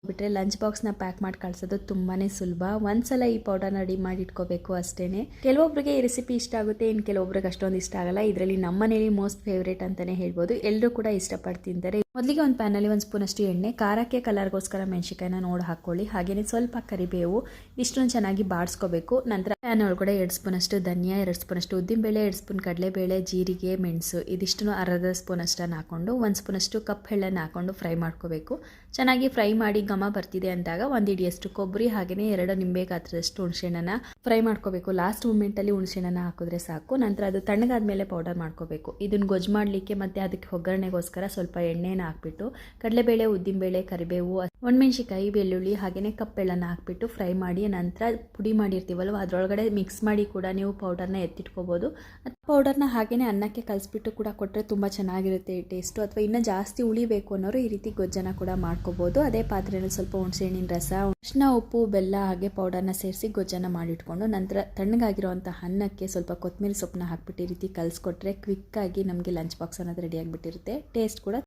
ಬಿಟ್ಟರೆ lunch ಬಾಕ್ಸ್ನ pack ಮಾಡಿ ಕಳಿಸೋದು ತುಂಬಾ ಸುಲಭ. ಒಂದ್ಸಲ ಈ ಪೌಡರ್ನ ರೆಡಿ ಮಾಡಿ ಇಟ್ಕೋಬೇಕು ಅಷ್ಟೇ. ಕೆಲವೊಬ್ಬರಿಗೆ ಈ ರೆಸಿಪಿ ಇಷ್ಟ ಆಗುತ್ತೆ, ಇನ್ನು ಕೆಲವೊಬ್ರಿಗೆ ಅಷ್ಟೊಂದು ಇಷ್ಟ ಆಗಲ್ಲ. ಇದರಲ್ಲಿ ನಮ್ಮ ಮನೇಲಿ ಮೋಸ್ಟ್ ಫೇವ್ರೇಟ್ ಅಂತಲೇ ಹೇಳ್ಬೋದು. ಎಲ್ಲರೂ ಕೂಡ ಇಷ್ಟಪಟ್ಟು ತಿಂತಾರೆ. ಮೊದಲಿಗೆ ಒಂದು ಪ್ಯಾನಲ್ಲಿ 1 ಸ್ಪೂನಷ್ಟು ಎಣ್ಣೆ, ಖಾರಕ್ಕೆ ಕಲರ್ಗೋಸ್ಕರ ಮೆಣಸಿಕಾಯಿನ ನೋಡಿ ಹಾಕ್ಕೊಳ್ಳಿ. ಹಾಗೆಯೇ ಸ್ವಲ್ಪ ಕರಿಬೇವು, ಇಷ್ಟನ್ನು ಚೆನ್ನಾಗಿ ಬಾಡಿಸ್ಕೋಬೇಕು. ನಂತರ ಪ್ಯಾನ್ ಒಳಗಡೆ 2 ಸ್ಪೂನಷ್ಟು ಧನಿಯಾ, 2 ಸ್ಪೂನಷ್ಟು ಉದ್ದಿನಬೇಳೆ, 2 ಸ್ಪೂನ್ ಕಡಲೆಬೇಳೆ, ಜೀರಿಗೆ, ಮೆಣಸು ಇದಿಷ್ಟನ್ನು ಅರ್ಧ ಸ್ಪೂನಷ್ಟನ್ನು ಹಾಕ್ಕೊಂಡು 1 ಸ್ಪೂನಷ್ಟು ಕಪ್ ಎಳ್ಳನ್ನು ಹಾಕ್ಕೊಂಡು ಫ್ರೈ ಮಾಡ್ಕೋಬೇಕು. ಚೆನ್ನಾಗಿ ಫ್ರೈ ಮಾಡಿ ಘಮ ಬರ್ತಿದೆ ಅಂದಾಗ 1 ಹಿಡಿಯಷ್ಟು ಕೊಬ್ಬರಿ ಹಾಗೆಯೇ 2 ನಿಂಬೆ ಗಾತ್ರದಷ್ಟು ಹುಣಸೆಹಣ್ಣನ್ನು ಫ್ರೈ ಮಾಡ್ಕೋಬೇಕು. ಲಾಸ್ಟ್ ಮೂಮೆಂಟಲ್ಲಿ ಹುಣಸೆಹಣ್ಣನ್ನು ಹಾಕಿದ್ರೆ ಸಾಕು. ನಂತರ ಅದು ತಣ್ಣಗಾದ್ಮೇಲೆ ಪೌಡರ್ ಮಾಡ್ಕೋಬೇಕು. ಇದನ್ನು ಗೊಜ್ಜು ಮಾಡಲಿಕ್ಕೆ ಮತ್ತು ಅದಕ್ಕೆ ಒಗ್ಗರಣೆಗೋಸ್ಕರ ಸ್ವಲ್ಪ ಎಣ್ಣೆನ ಹಾಕ್ಬಿಟ್ಟು ಕಡಲೆಬೇಳೆ, ಉದ್ದಿನಬೇಳೆ, ಕರಿಬೇವು, ಒಣಮೆಣಸಿಕಾಯಿ, ಬೆಳ್ಳುಳ್ಳಿ ಹಾಗೆಯೇ ಕಪ್ಪೆಳ್ಳನ್ನು ಹಾಕ್ಬಿಟ್ಟು ಫ್ರೈ ಮಾಡಿ ನಂತರ ಪುಡಿ ಮಾಡಿರ್ತೀವಲ್ವ ಅದರೊಳಗಡೆ ಮಿಕ್ಸ್ ಮಾಡಿ ಕೂಡ ನೀವು ಪೌಡರ್ನ ಎತ್ತಿಟ್ಕೋಬೋದು. ಪೌಡರ್ನ ಹಾಗೆಯೇ ಅನ್ನಕ್ಕೆ ಕಲಿಸ್ಬಿಟ್ಟು ಕೂಡ ಕೊಟ್ಟರೆ ತುಂಬ ಚೆನ್ನಾಗಿರುತ್ತೆ ಟೇಸ್ಟು. ಅಥವಾ ಇನ್ನೂ ಜಾಸ್ತಿ ಉಳಿಬೇಕು ಅನ್ನೋರು ಈ ರೀತಿ ಗೊಜ್ಜನ್ನು ಕೂಡ ಮಾಡ್ಕೋಬೋದು. ಅದೇ ಪಾತ್ರೆಯಲ್ಲಿ ಸ್ವಲ್ಪ ಹುಣಸೆಹಣ್ಣಿನ ರಸ, ಅರಿಶಿನ, ಉಪ್ಪು, ಬೆಲ್ಲ ಹಾಗೆ ಪೌಡರ್ನ ಸೇರಿಸಿ ಗೊಜ್ಜನ್ನು ಮಾಡಿಟ್ಕೊಂಡು ನಂತರ ತಣ್ಣಗಾಗಿರುವಂಥ ಅನ್ನಕ್ಕೆ ಸ್ವಲ್ಪ ಕೊತ್ತಂಬರಿ ಸೊಪ್ಪನ್ನ ಹಾಕ್ಬಿಟ್ಟು ಈ ರೀತಿ ಕಲಿಸ್ಕೊಟ್ರೆ ಕ್ವಿಕ್ಕಾಗಿ ನಮಗೆ ಲಂಚ್ ಬಾಕ್ಸ್ ಅನ್ನೋದು ರೆಡಿ ಆಗಿಬಿಟ್ಟಿರುತ್ತೆ. ಟೇಸ್ಟ್ ಕೂಡ